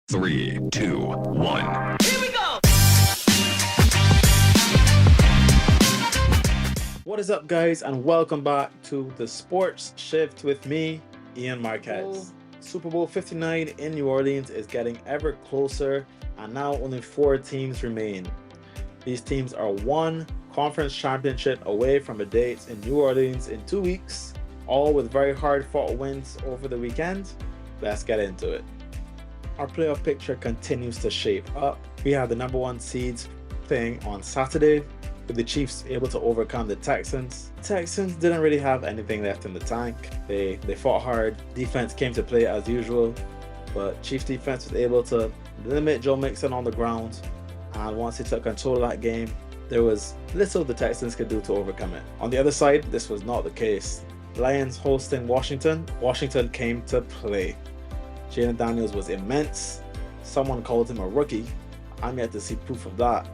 Three, two, one. Here we go! What is up, guys, and welcome back to the Sports Shift with me, Ian Marquez. Super Bowl 59 in New Orleans is getting ever closer, and now only 4 teams remain. These teams are one conference championship away from a date in New Orleans in 2 weeks, all with very hard-fought wins over the weekend. Let's get into it. Our playoff picture continues to shape up. We have the number 1 seeds playing on Saturday, with the Chiefs able to overcome the Texans. Texans didn't really have anything left in the tank. They fought hard. Defense came to play as usual, but Chiefs defense was able to limit Joe Mixon on the ground, and once he took control of that game, there was little the Texans could do to overcome it. On the other side, this was not the case. Lions hosting Washington. Washington came to play. Jayden Daniels was immense. Someone called him a rookie. I'm yet to see proof of that.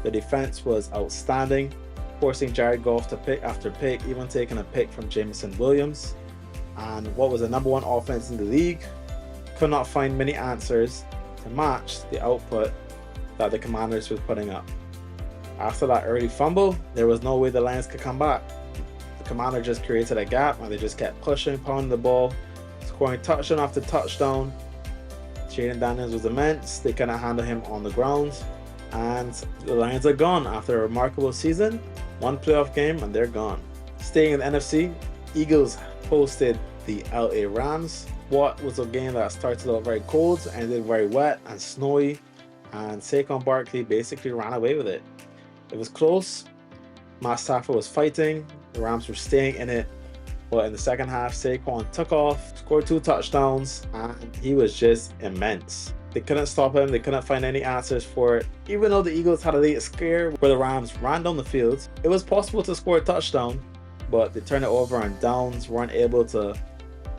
The defense was outstanding, forcing Jared Goff to pick after pick, even taking a pick from Jameson Williams. And what was the number 1 offense in the league could not find many answers to match the output that the Commanders was putting up. After that early fumble, there was no way the Lions could come back. The Commanders just created a gap, and they just kept pushing, pounding the ball, scoring touchdown after touchdown. Jayden Daniels was immense. They couldn't handle him on the ground. And the Lions are gone after a remarkable season. 1 playoff game and they're gone. Staying in the NFC, Eagles hosted the LA Rams. What was a game that started out very cold and ended very wet and snowy, and Saquon Barkley basically ran away with it. It was close. Matt Stafford was fighting. The Rams were staying in it. But in the second half, Saquon took off, scored 2 touchdowns, and he was just immense. They couldn't stop him. They couldn't find any answers for it. Even though the Eagles had a late scare where the Rams ran down the field, it was possible to score a touchdown, but they turned it over on downs, weren't able to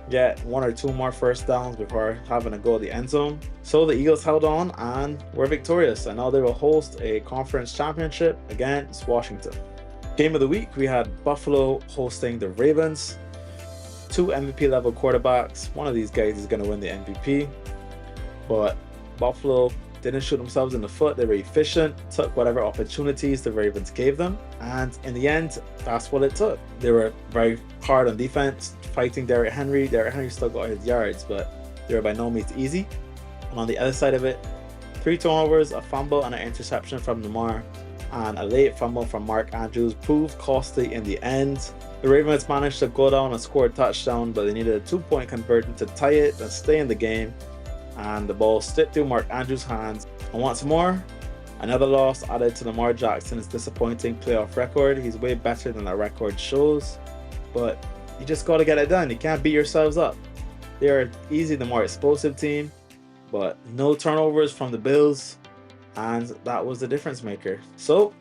get 1 or 2 more first downs before having to go to the end zone. So the Eagles held on and were victorious, and now they will host a conference championship against Washington. Game of the week, we had Buffalo hosting the Ravens. 2 MVP level quarterbacks. One of these guys is going to win the MVP. But Buffalo didn't shoot themselves in the foot. They were efficient, took whatever opportunities the Ravens gave them, and in the end, that's what it took. They were very hard on defense, fighting Derrick Henry. Derrick Henry still got his yards, but they were by no means easy. And on the other side of it, 3 turnovers, a fumble, and an interception from Lamar, and a late fumble from Mark Andrews proved costly in the end. The Ravens managed to go down and score a touchdown, but they needed a 2-point conversion to tie it and stay in the game. And the ball slipped through Mark Andrews' hands. And once more, another loss added to Lamar Jackson's disappointing playoff record. He's way better than that record shows, but you just got to get it done. You can't beat yourselves up. They are easily the more explosive team, but no turnovers from the Bills, and that was the difference maker. So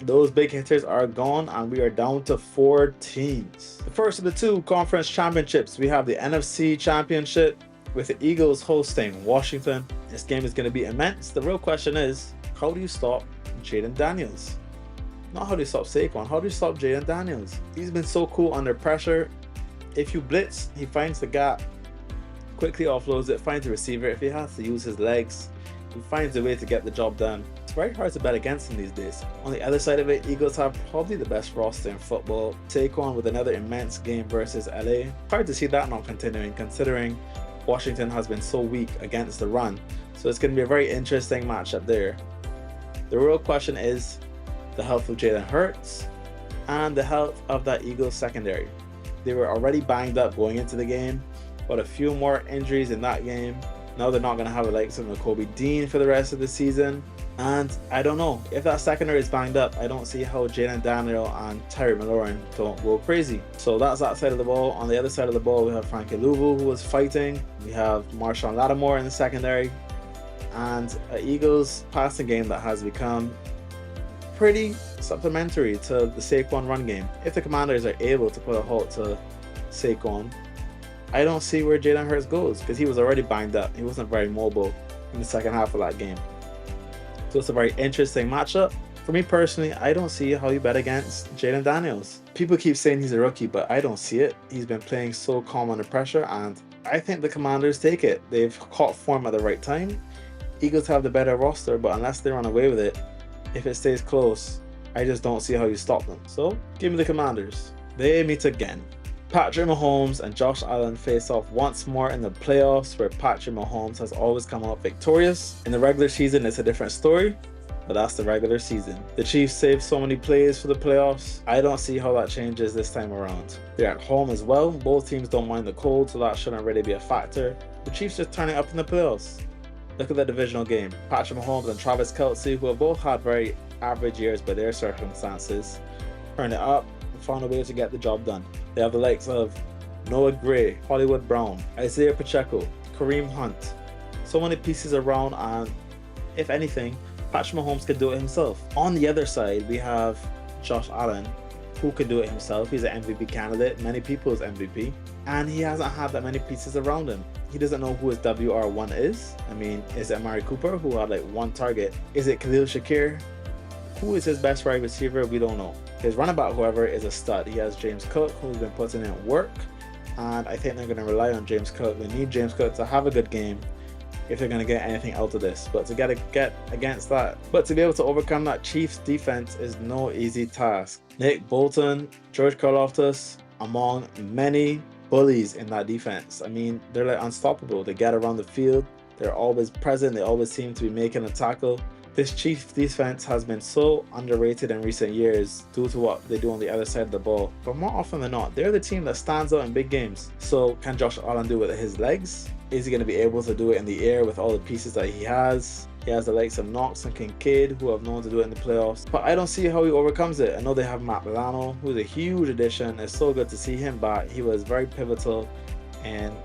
those big hitters are gone, and we are down to 4 teams. The first of the 2 conference championships, we have the NFC Championship, with the Eagles hosting Washington. This game is going to be immense. The real question is, how do you stop Jayden Daniels? Not how do you stop Saquon, how do you stop Jayden Daniels? He's been so cool under pressure. If you blitz, he finds the gap, quickly offloads it, finds the receiver. If he has to use his legs, he finds a way to get the job done. It's very hard to bet against him these days. On the other side of it, Eagles have probably the best roster in football. Saquon with another immense game versus LA. Hard to see that not continuing, considering Washington has been so weak against the run. So it's going to be a very interesting matchup there. The real question is the health of Jalen Hurts and the health of that Eagles secondary. They were already banged up going into the game, but a few more injuries in that game. Now they're not going to have the likes of Nakobe Dean for the rest of the season. And I don't know, if that secondary is banged up, I don't see how Jayden Daniels and Terry McLaurin don't go crazy. So that's that side of the ball. On the other side of the ball, we have Frankie Louvu, who was fighting. We have Marshawn Lattimore in the secondary. And an Eagles passing game that has become pretty supplementary to the Saquon run game. If the Commanders are able to put a halt to Saquon, I don't see where Jalen Hurts goes, because he was already banged up. He wasn't very mobile in the second half of that game. So it's a very interesting matchup. For me personally, I don't see how you bet against Jayden Daniels. People keep saying he's a rookie, but I don't see it. He's been playing so calm under pressure, and I think the Commanders take it. They've caught form at the right time. Eagles have the better roster, but unless they run away with it, if it stays close, I just don't see how you stop them. So give me the Commanders. They meet again. Patrick Mahomes and Josh Allen face off once more in the playoffs, where Patrick Mahomes has always come out victorious. In the regular season, it's a different story, but that's the regular season. The Chiefs saved so many plays for the playoffs. I don't see how that changes this time around. They're at home as well. Both teams don't mind the cold, so that shouldn't really be a factor. The Chiefs just turn it up in the playoffs. Look at the divisional game. Patrick Mahomes and Travis Kelce, who have both had very average years by their circumstances, turned it up and found a way to get the job done. They have the likes of Noah Gray, Hollywood Brown, Isaiah Pacheco, Kareem Hunt. So many pieces around, and if anything, Patrick Mahomes could do it himself. On the other side, we have Josh Allen, who could do it himself. He's an MVP candidate, many people's MVP, and he hasn't had that many pieces around him. He doesn't know who his WR1 is. I mean, is it Amari Cooper, who had like one target? Is it Khalil Shakir? Who is his best wide receiver? We don't know. His running back, however, is a stud. He has James Cook, who's been putting in work, and I think they're going to rely on James Cook. They need James Cook to have a good game if they're going to get anything out of this. But to get against that, but to be able to overcome that Chiefs defense is no easy task. Nick Bolton, George Karlaftis, among many bullies in that defense. I mean, they're like unstoppable. They get around the field. They're always present. They always seem to be making a tackle. This Chiefs defense has been so underrated in recent years due to what they do on the other side of the ball. But more often than not, they're the team that stands out in big games. So can Josh Allen do it with his legs? Is he going to be able to do it in the air with all the pieces that he has? He has the likes of Knox and Kincaid, who have known to do it in the playoffs. But I don't see how he overcomes it. I know they have Matt Milano, who's a huge addition. It's so good to see him back. He was very pivotal in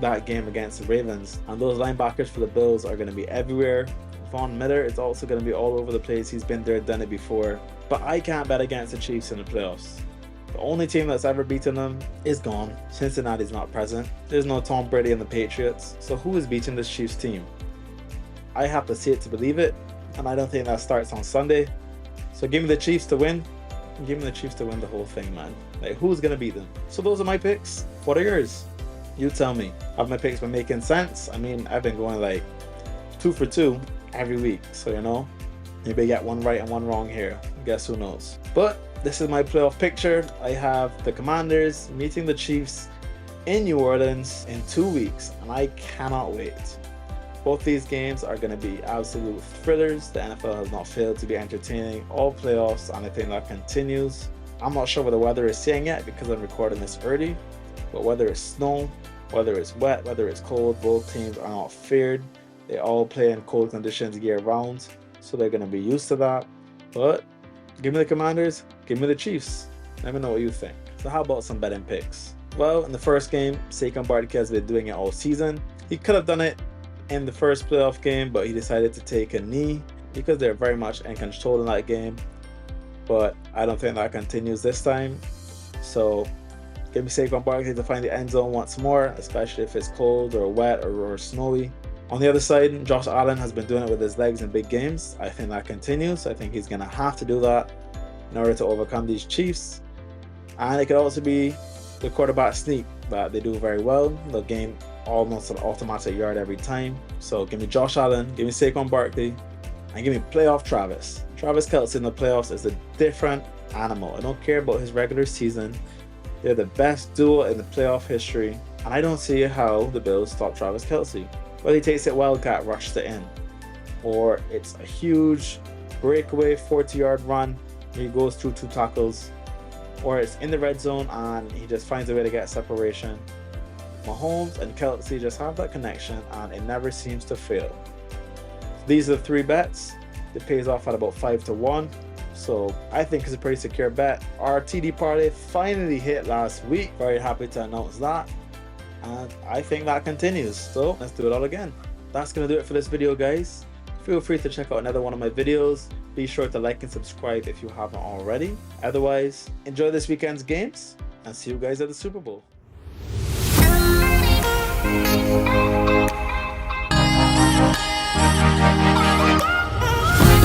that game against the Ravens. And those linebackers for the Bills are going to be everywhere. Von Miller is also going to be all over the place. He's been there, done it before. But I can't bet against the Chiefs in the playoffs. The only team that's ever beaten them is gone. Cincinnati's not present. There's no Tom Brady and the Patriots. So who is beating this Chiefs team? I have to see it to believe it, and I don't think that starts on Sunday. So give me the Chiefs to win. Give me the Chiefs to win the whole thing, man. Like, who's going to beat them? So those are my picks. What are yours? You tell me. Have my picks been making sense? I mean, I've been going like 2 for 2 every week. So, you know, maybe I get one right and one wrong here. Guess who knows? But this is my playoff picture. I have the Commanders meeting the Chiefs in New Orleans in 2 weeks, and I cannot wait. Both these games are going to be absolute thrillers. The NFL has not failed to be entertaining all playoffs, and I think that continues. I'm not sure what the weather is saying yet because I'm recording this early, but whether it's snow, whether it's wet, whether it's cold, both teams are not feared. They all play in cold conditions year round, so they're going to be used to that. But give me the Commanders, give me the Chiefs. Let me know what you think. So how about some betting picks? Well, in the first game, Saquon Barkley has been doing it all season. He could have done it in the first playoff game, but he decided to take a knee because they're very much in control in that game. But I don't think that continues this time. So give me Saquon Barkley to find the end zone once more, especially if it's cold or wet or snowy. On the other side, Josh Allen has been doing it with his legs in big games. I think that continues. I think he's going to have to do that in order to overcome these Chiefs. And it could also be the quarterback sneak that they do very well. They'll gain almost an automatic yard every time. So give me Josh Allen, give me Saquon Barkley, and give me playoff Travis. Travis Kelce in the playoffs is a different animal. I don't care about his regular season. They're the best duo in the playoff history, and I don't see how the Bills stop Travis Kelce. Whether he takes it wildcat, rushes it in, or it's a huge breakaway 40-yard run, he goes through 2 tackles, or it's in the red zone and he just finds a way to get separation. Mahomes and Kelce just have that connection, and it never seems to fail. These are the 3 bets. It pays off at about 5 to 1. So I think it's a pretty secure bet. Our TD parlay finally hit last week. Very happy to announce that. And I think that continues. So let's do it all again. That's going to do it for this video, guys. Feel free to check out another one of my videos. Be sure to like and subscribe if you haven't already. Otherwise, enjoy this weekend's games and see you guys at the Super Bowl.